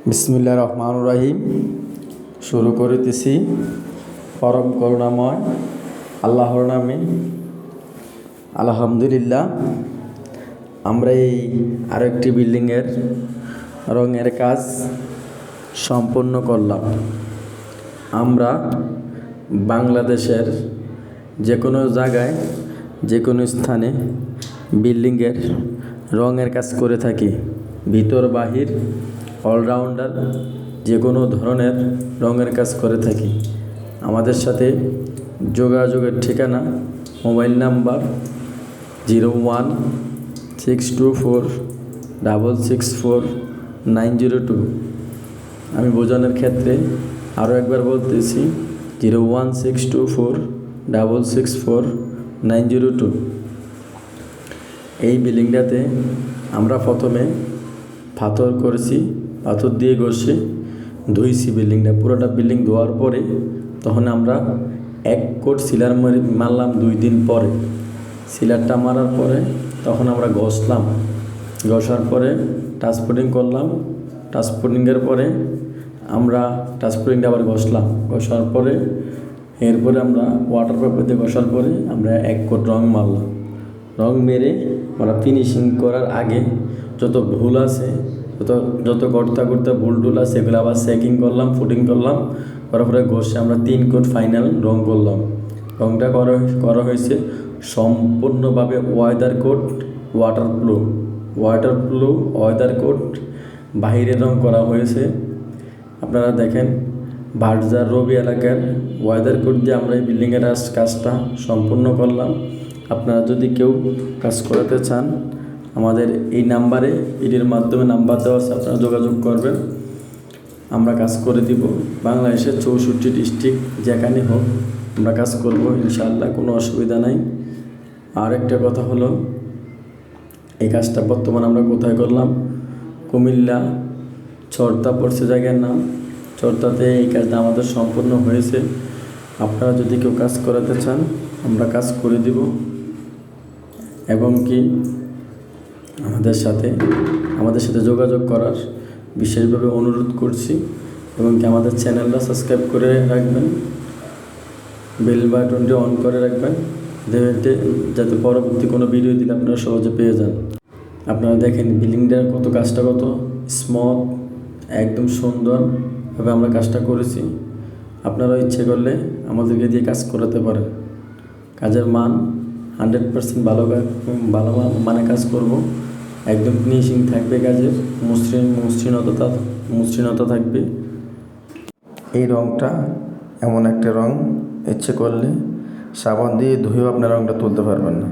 বিসমিল্লাহির রহমানির রহিম। শুরু করিতেছি পরম করুণাময় আল্লাহর নামে। আলহামদুলিল্লাহ, আমরা এই আরেকটি বিল্ডিংয়ের রঙের কাজ সম্পন্ন করলাম। আমরা বাংলাদেশের যে কোনো জায়গায় যে কোনো স্থানে বিল্ডিংয়ের রঙের কাজ করে থাকি। ভিতর বাহির অলরাউন্ডার যে কোনো ধরনের রঙের কাজ করে থাকি। আমাদের সাথে যোগাযোগের ঠিকানা মোবাইল নাম্বার 01624664964902। আমি বোঝানোর ক্ষেত্রে আরও একবার বলতেছি 01624664964902। এই বিল্ডিংটাতে আমরা প্রথমে পাথর করেছি, পাথর দিয়ে ঘষে ধুইছি বিল্ডিংটা। পুরোটা বিল্ডিং ধোয়ার পরে তখন আমরা 1 কোট সিলার মারলাম 2 দিন পরে। সিলারটা মারার পরে তখন আমরা ঘষলাম, ঘষার পরে টাচপুটিং করলাম। টাচপুটিংয়ের পরে আমরা টাচপুটিংটা আবার ঘষলাম, ঘষার পরে এরপরে আমরা ওয়াটার পেপার দিয়ে ঘষার পরে আমরা 1 কোট রং মারলাম। রং মেরে আমরা ফিনিশিং করার আগে যত ভুল আছে, যত গর্তা ভুল টুল আছে সেগুলো আবার চেকিং করলাম, ফুটিং করলাম। করার পরে ঘষে আমরা 3 কোট ফাইনাল রং করলাম। রংটা করা হয়েছে সম্পূর্ণভাবে ওয়াটারপ্রুফ ওয়েদার কোট বাহিরের রং করা হয়েছে। আপনারা দেখেন, বার্জার রবি এলাকার ওয়েদার কোট দিয়ে আমরা এই বিল্ডিংয়ের কাজটা সম্পূর্ণ করলাম। আপনারা যদি কেউ কাজ করাতে চান, আমাদের এই নাম্বারে, এটির মাধ্যমে নাম্বার দেওয়া আছে, আপনারা যোগাযোগ করবেন, আমরা কাজ করে দিব। বাংলাদেশের 64 ডিস্ট্রিক্ট যেখানে হোক আমরা কাজ করব ইনশাআল্লাহ, কোনো অসুবিধা নাই। আর একটা কথা হলো, এই কাজটা বর্তমানে আমরা কোথায় করলাম? কুমিল্লা চরতা পড়ছে জায়গার নাম, চরতাতে এই কাজটা আমাদের সম্পূর্ণ হয়েছে। আপনারা যদি কেউ কাজ করাতে চান আমরা কাজ করে দিব, এবং কি আমাদের সাথে যোগাযোগ করার বিশেষভাবে অনুরোধ করছি। এবং কি আমাদের চ্যানেলটা সাবস্ক্রাইব করে রাখবেন, বেল বাটনটি অন করে রাখবেন, যাতে পরবর্তী কোনো ভিডিও দিলে আপনারা সহজে পেয়ে যান। আপনারা দেখেন বিল্ডিংটার কাজটা কত স্মুথ, একদম সুন্দরভাবে আমরা কাজটা করেছি। আপনারা ইচ্ছে করলে আমাদেরকে দিয়ে কাজ করাতে পারেন। কাজের মান 100% ভালো মানে কাজ করব, একদম ফিনিশিং থাকবে, কাজের মসৃণতা থাকবে। এই রঙটা এমন একটা রং, ইচ্ছে করলে সাবান দিয়ে ধুয়েও আপনার রঙটা তুলতে পারবেন না।